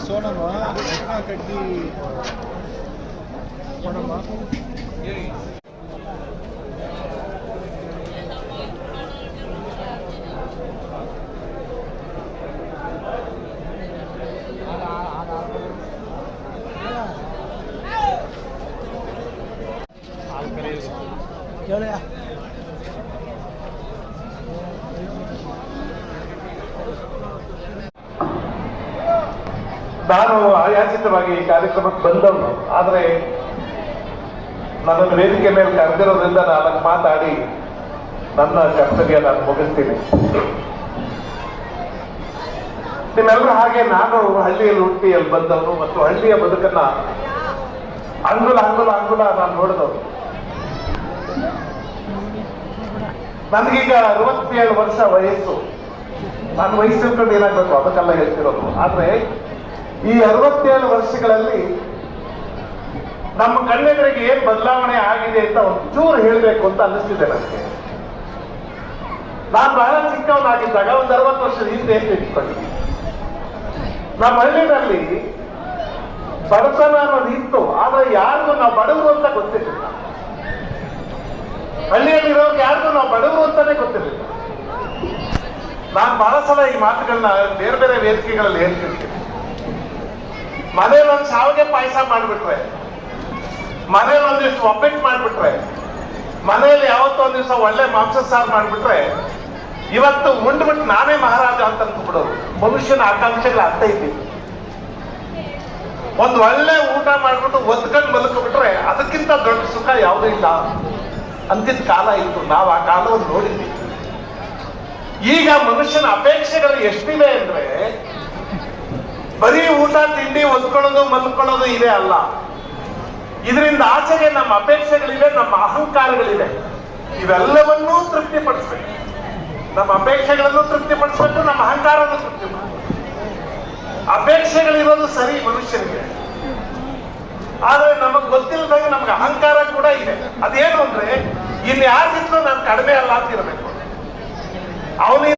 ಸೋನಮ್ಮ ಕಡ್ಡಿ ಕೊಡಮ್ಮ. ನಾನು ಆಯಾಚಿತವಾಗಿ ಈ ಕಾರ್ಯಕ್ರಮಕ್ಕೆ ಬಂದವನು, ಆದರೆ ನನ್ನನ್ನು ವೇದಿಕೆ ಮೇಲೆ ಕರೆದಿರೋದ್ರಿಂದ ನಾನು ಮಾತಾಡಿ ನನ್ನ ಕರ್ತವ್ಯ ನಾನು ಮುಗಿಸ್ತೀನಿ. ನಿಮ್ಮೆಲ್ಲರೂ ಹಾಗೆ ನಾನು ಹಳ್ಳಿಯಲ್ಲಿ ಹುಟ್ಟಿಯಲ್ಲಿ ಬಂದವನು ಮತ್ತು ಹಳ್ಳಿಯ ಬದುಕನ್ನ ಅಂಗುಲ ಅಂಗುಲ ಅಂಗುಲ ನಾನು ನೋಡಿದವನು. ನನಗೀಗ 67 ವರ್ಷ ವಯಸ್ಸು. ನಾನು ವಯಸ್ಸು ತಿಳ್ಕೊಂಡು ಏನಾಗಬೇಕು ಅದಕ್ಕೆಲ್ಲ ಹೇಳ್ತಿರೋದು. ಆದ್ರೆ ಈ 67 ವರ್ಷಗಳಲ್ಲಿ ನಮ್ಮ ಕಣ್ಣೆದುರಿಗೆ ಏನ್ ಬದಲಾವಣೆ ಆಗಿದೆ ಅಂತ ಒಂಚೂರು ಹೇಳ್ಬೇಕು ಅಂತ ಅನ್ನಿಸ್ತಿದೆ ನನಗೆ. ನಾನು ಬಹಳ ಚಿಕ್ಕವನಾಗಿದ್ದಾಗ ಒಂದು 60 ವರ್ಷದ ಹಿಂದೆ ಇಟ್ಕೊಂಡು ನಮ್ಮ ಹಳ್ಳಿನಲ್ಲಿ ಬಡತನ ಅನ್ನೋದು ಇತ್ತು, ಆದ್ರೆ ಯಾರಿಗೂ ನಾವು ಬಡವರು ಅಂತ ಗೊತ್ತಿರಲಿಲ್ಲ. ಹಳ್ಳಿಯಲ್ಲಿರೋರ್ಗೆ ಯಾರಿಗೂ ನಾವು ಬಡವರು ಅಂತಾನೆ ಗೊತ್ತಿರಲಿಲ್ಲ. ನಾನು ಬಹಳ ಸಲ ಈ ಮಾತುಗಳನ್ನ ಬೇರೆ ಬೇರೆ ವೇದಿಕೆಗಳಲ್ಲಿ ಹೇಳ್ತಿರ್ತೀನಿ. ಮನೇಲಿ ಒಂದು ಶಾವಿಗೆ ಪಾಯಸ ಮಾಡಿಬಿಟ್ರೆ, ಮನೇಲಿ ಒಂದಿಷ್ಟು ಒಬ್ಬಟ್ಟು ಮಾಡಿಬಿಟ್ರೆ, ಮನೆಯಲ್ಲಿ ಯಾವತ್ತೋ ಒಂದ್ ದಿವಸ ಒಳ್ಳೆ ಮಾಂಸ ಸಾರು ಮಾಡಿಬಿಟ್ರೆ ಇವತ್ತು ಉಂಡ್ಬಿಟ್ಟು ನಾನೇ ಮಹಾರಾಜ ಅಂತ ಅಂದ್ಬಿಡೋರು. ಮನುಷ್ಯನ ಆಕಾಂಕ್ಷೆಗಳ ಅರ್ಥ ಇದ್ದೀವಿ. ಒಂದು ಒಳ್ಳೆ ಊಟ ಮಾಡ್ಬಿಟ್ಟು ಒದ್ಕೊಂಡು ಬದುಕ್ಬಿಟ್ರೆ ಅದಕ್ಕಿಂತ ದೊಡ್ಡ ಸುಖ ಯಾವುದೂ ಇಲ್ಲ ಅಂತಿದ್ದ ಕಾಲ ಇತ್ತು. ನಾವು ಆ ಕಾಲವನ್ನು ನೋಡಿದ್ವಿ. ಈಗ ಮನುಷ್ಯನ ಅಪೇಕ್ಷೆಗಳು ಎಷ್ಟಿವೆ ಅಂದ್ರೆ ಬರೀ ಊಟ ತಿಂಡಿ ಒದ್ಕೊಳ್ಳೋದು ಮಲ್ಕೊಳ್ಳೋದು ಇದೆ ಅಲ್ಲ, ಇದರಿಂದ ಆಚೆಗೆ ನಮ್ಮ ಅಪೇಕ್ಷೆಗಳಿವೆ, ನಮ್ಮ ಅಹಂಕಾರಗಳಿವೆ. ಇವೆಲ್ಲವನ್ನೂ ತೃಪ್ತಿಪಡಿಸ್ಬೇಕು. ನಮ್ಮ ಅಪೇಕ್ಷೆಗಳನ್ನು ತೃಪ್ತಿಪಡಿಸ್ಬೇಕು, ನಮ್ಮ ಅಹಂಕಾರವನ್ನು ತೃಪ್ತಿಪಡಿಸ್ಬೇಕು. ಅಪೇಕ್ಷೆಗಳಿರೋದು ಸರಿ ಮನುಷ್ಯನಿಗೆ, ಆದ್ರೆ ನಮಗ್ ಗೊತ್ತಿಲ್ಲದಾಗ ನಮ್ಗೆ ಅಹಂಕಾರ ಕೂಡ ಇದೆ. ಅದೇನು ಅಂದ್ರೆ ಇನ್ಯಾರಿಗಿಂತಲೂ ನಾನು ಕಡಿಮೆ ಅಲ್ಲ ಅಂತಿರ್ಬೇಕು.